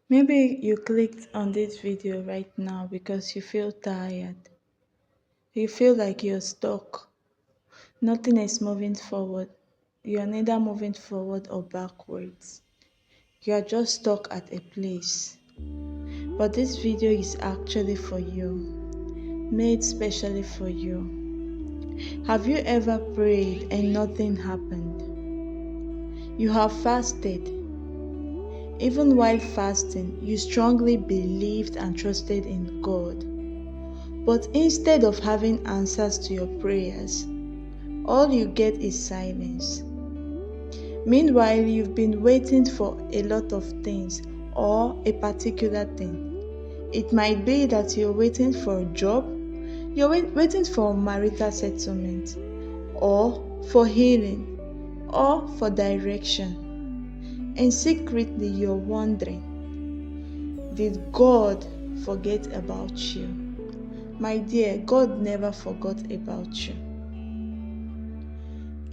Maybe you clicked on this video right now because you feel tired. You feel like you're stuck. Nothing is moving forward. You're neither moving forward or backwards. You are just stuck at a place. But this video is actually for you, made specially for you. Have you ever prayed and nothing happened? You have fasted. Even while fasting, you strongly believed and trusted in God. But instead of having answers to your prayers, all you get is silence. Meanwhile, you've been waiting for a lot of things or a particular thing. It might be that you're waiting for a job, you're waiting for marital settlement, or for healing, or for direction. And secretly, you're wondering, did God forget about you? My dear, God never forgot about you.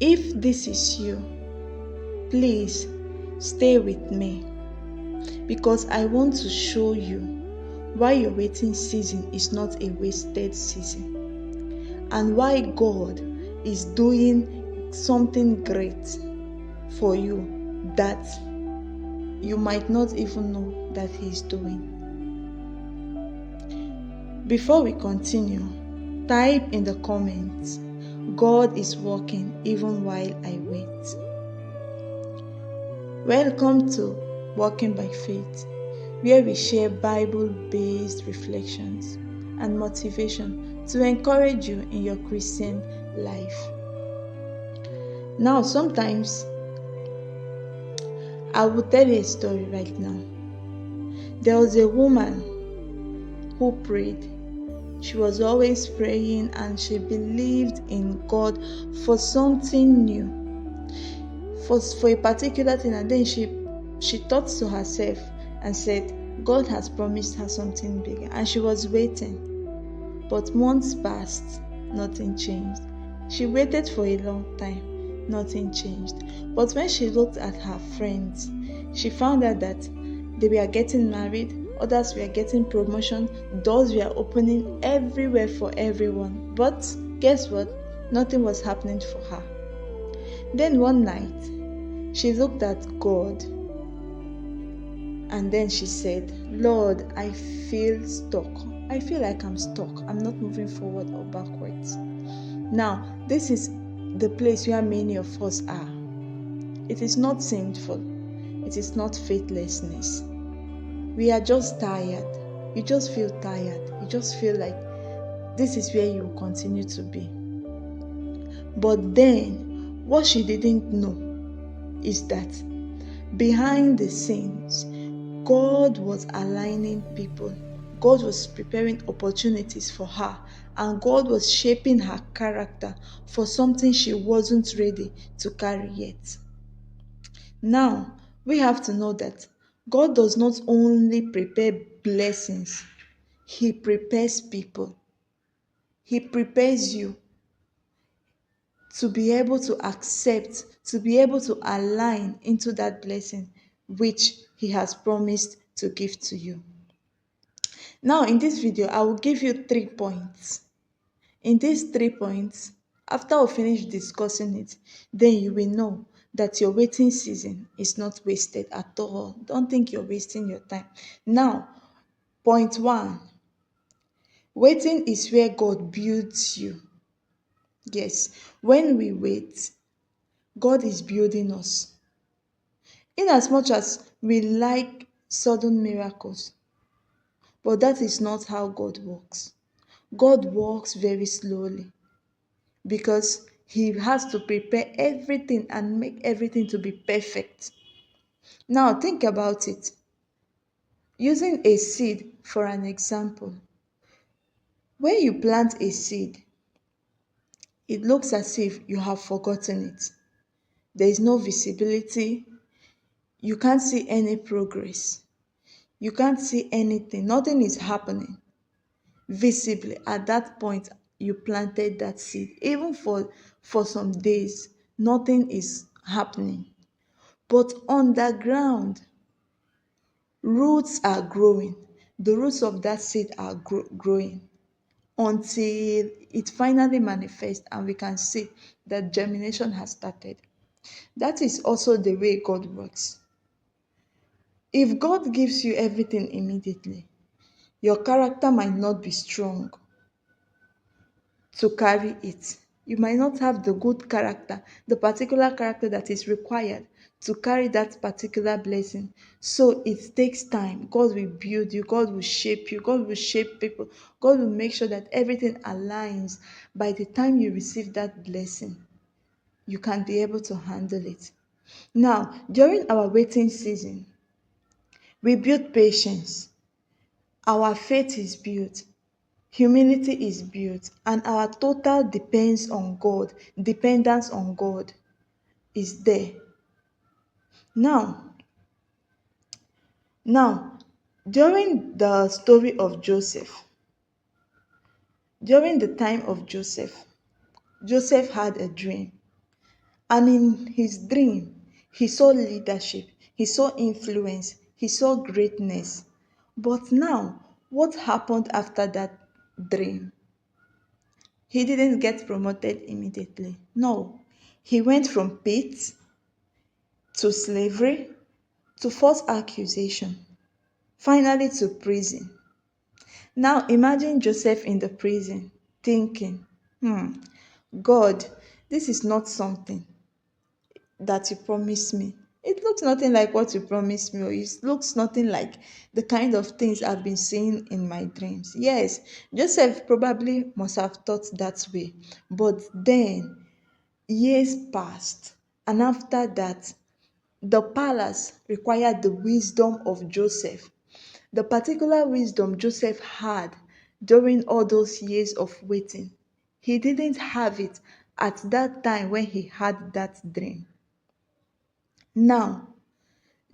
If this is you, please stay with me because I want to show you why your waiting season is not a wasted season and why God is doing something great for you that you might not even know that He is doing. Before we continue, type in the comments, God is working even while I wait. Welcome to Walking by Faith, where we share Bible-based reflections and motivation to encourage you in your Christian life. Now, sometimes I will tell you a story right now. There was a woman who prayed. She was always praying and she believed in God for something new, for a particular thing, and then she thought to herself and said, God has promised her something big, and she was waiting. But months passed, nothing changed. She waited for a long time, nothing changed. But when she looked at her friends, she found out that they were getting married, others were getting promotion, doors were opening everywhere for everyone. But guess what? Nothing was happening for her. Then one night, she looked at God and then she said, Lord, I feel stuck. I feel like I'm stuck. I'm not moving forward or backwards. Now, this is the place where many of us are. It is not sinful. It is not faithlessness. We are just tired. You just feel tired. You just feel like this is where you will continue to be. But then, what she didn't know is that behind the scenes, God was aligning people. God was preparing opportunities for her, and God was shaping her character for something she wasn't ready to carry yet. Now, we have to know that God does not only prepare blessings, He prepares people. He prepares you to be able to accept, to be able to align into that blessing which He has promised to give to you. Now, in this video, I will give you 3 points. In these 3 points, after we finish discussing it, then you will know that your waiting season is not wasted at all. Don't think you're wasting your time. Now, point 1, waiting is where God builds you. Yes, when we wait, God is building us. In as much as we like sudden miracles, but that is not how God works. God works very slowly because He has to prepare everything and make everything to be perfect. Now think about it. Using a seed for an example. When you plant a seed, it looks as if you have forgotten it. There is no visibility. You can't see any progress. You can't see anything. Nothing is happening visibly at that point you planted that seed. Even for some days, nothing is happening. But underground, Roots are growing. The roots of that seed are growing until it finally manifests and we can see that germination has started. That is also the way God works. If God gives you everything immediately, your character might not be strong to carry it. You might not have the good character, the particular character that is required to carry that particular blessing. So it takes time. God will build you, God will shape you, God will shape people, God will make sure that everything aligns. By the time you receive that blessing, you can be able to handle it. Now, during our waiting season, we build patience, our faith is built, humility is built, and our total dependence on God is there. Now, now, during the story of Joseph, during the time of Joseph, Joseph had a dream. And in his dream, he saw leadership, he saw influence, he saw greatness. But now, what happened after that dream? He didn't get promoted immediately. No. He went from pit to slavery to false accusation, finally to prison. Now imagine Joseph in the prison thinking, God, this is not something that you promised me. It looks nothing like what you promised me, or it looks nothing like the kind of things I've been seeing in my dreams. Yes, Joseph probably must have thought that way. But then years passed, and after that, the palace required the wisdom of Joseph. The particular wisdom Joseph had during all those years of waiting. He didn't have it at that time when he had that dream. Now,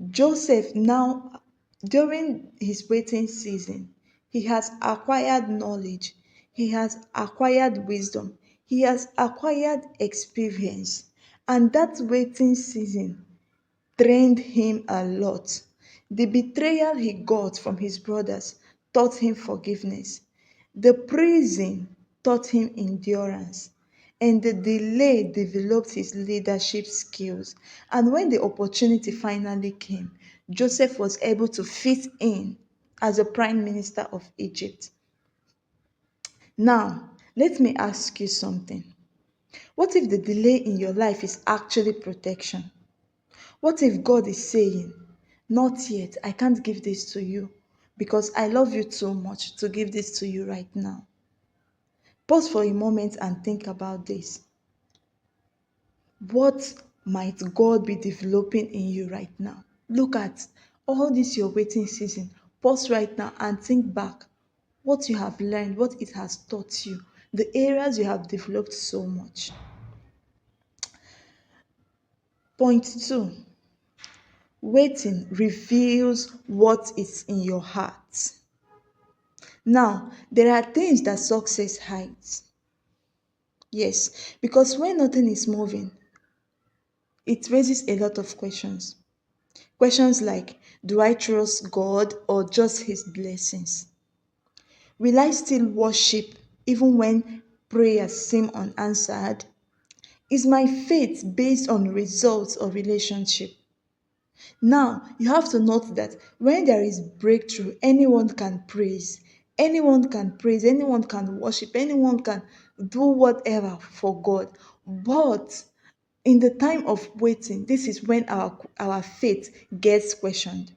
Joseph now, during his waiting season, he has acquired knowledge, he has acquired wisdom, he has acquired experience, and that waiting season trained him a lot. The betrayal he got from his brothers taught him forgiveness. The prison taught him endurance. And the delay developed his leadership skills. And when the opportunity finally came, Joseph was able to fit in as a prime minister of Egypt. Now, let me ask you something. What if the delay in your life is actually protection? What if God is saying, not yet, I can't give this to you because I love you too much to give this to you right now? Pause for a moment and think about this. What might God be developing in you right now? Look at all this your waiting season. Pause right now and think back what you have learned, what it has taught you, the areas you have developed so much. Point 2. Waiting reveals what is in your heart. Now, there are things that success hides. Yes, because when nothing is moving, it raises a lot of questions. Questions like, do I trust God or just His blessings? Will I still worship even when prayers seem unanswered? Is my faith based on results or relationship? Now, you have to note that when there is breakthrough, anyone can praise. Anyone can praise, anyone can worship, anyone can do whatever for God. But in the time of waiting, this is when our faith gets questioned.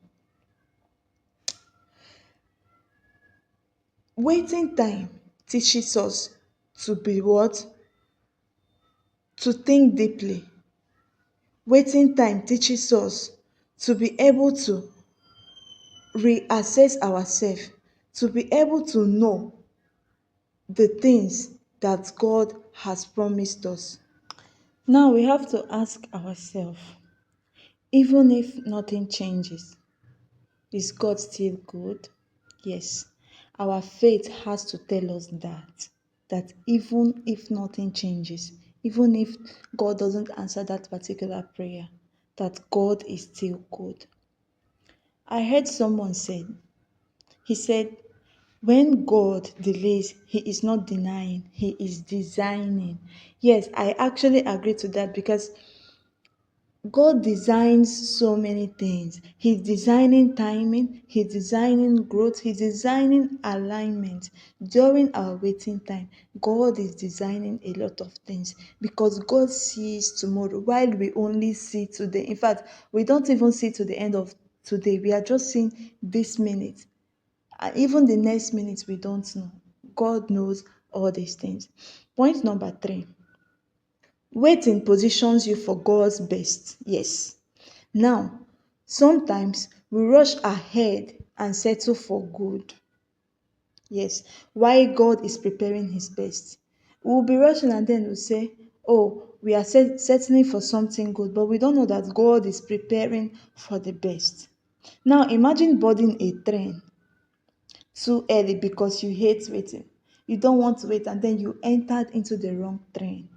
Waiting time teaches us to be what? To think deeply. Waiting time teaches us to be able to reassess ourselves, to be able to know the things that God has promised us. Now we have to ask ourselves, even if nothing changes, is God still good? Yes. Our faith has to tell us that even if nothing changes, even if God doesn't answer that particular prayer, that God is still good. I heard someone say, he said, when God delays, He is not denying, He is designing. Yes, I actually agree to that because God designs so many things. He's designing timing, He's designing growth, He's designing alignment. During our waiting time, God is designing a lot of things because God sees tomorrow while we only see today. In fact, we don't even see to the end of today. We are just seeing this minute. And even the next minute, we don't know. God knows all these things. Point number 3. Waiting positions you for God's best. Yes. Now, sometimes we rush ahead and settle for good. Yes. While God is preparing His best. We'll be rushing and then we'll say, oh, we are settling for something good, but we don't know that God is preparing for the best. Now, imagine boarding a train too early because you hate waiting. You don't want to wait and then you entered into the wrong train.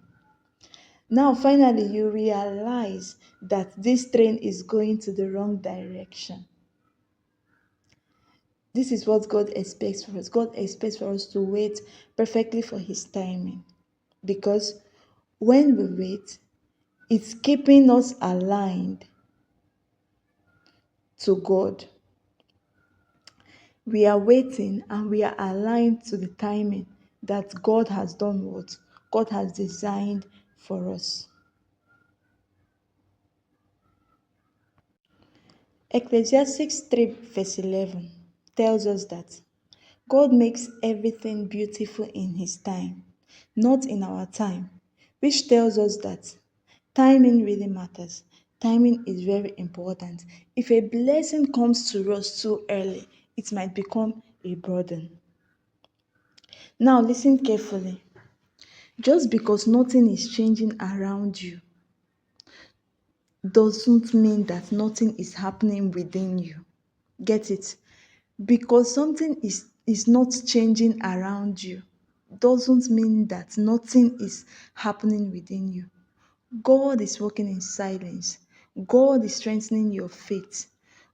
Now, finally, you realize that this train is going to the wrong direction. This is what God expects for us. God expects for us to wait perfectly for His timing. Because when we wait, it's keeping us aligned to God. We are waiting and we are aligned to the timing that God has done what God has designed for us. Ecclesiastes 3 verse 11 tells us that God makes everything beautiful in His time, not in our time, which tells us that timing really matters. Timing is very important. If a blessing comes to us too early, it might become a burden. Now, listen carefully. Just because nothing is changing around you doesn't mean that nothing is happening within you. Get it? Because something is not changing around you doesn't mean that nothing is happening within you. God is working in silence. God is strengthening your faith.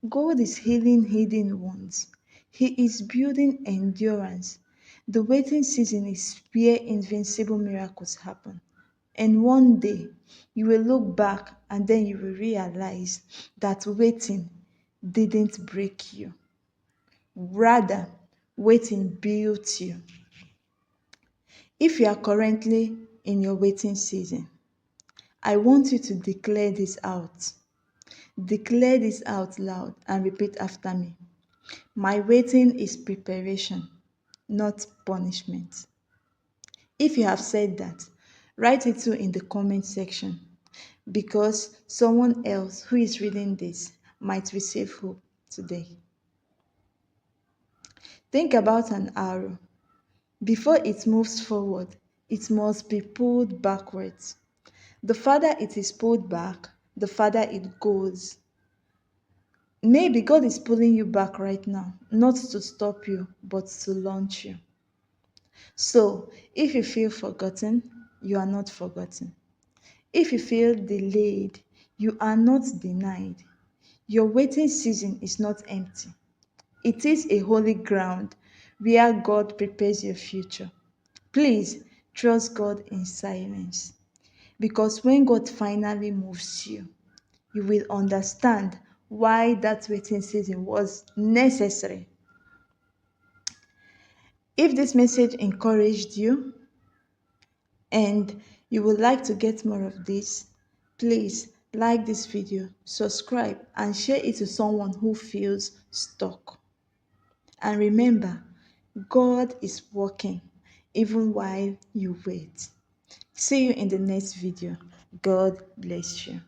God is healing hidden wounds. He is building endurance. The waiting season is where invincible miracles happen. And one day, you will look back and then you will realize that waiting didn't break you. Rather, waiting built you. If you are currently in your waiting season, I want you to declare this out. Declare this out loud and repeat after me. My waiting is preparation, not punishment. If you have said that, write it too in the comment section because someone else who is reading this might receive hope today. Think about an arrow. Before it moves forward, it must be pulled backwards. The farther it is pulled back, the farther it goes. Maybe God is pulling you back right now, not to stop you, but to launch you. So, if you feel forgotten, you are not forgotten. If you feel delayed, you are not denied. Your waiting season is not empty. It is a holy ground where God prepares your future. Please trust God in silence. Because when God finally moves you, you will understand why that waiting season was necessary. If this message encouraged you and you would like to get more of this, please like this video, subscribe, and share it to someone who feels stuck. And remember, God is working even while you wait. See you in the next video. God bless you.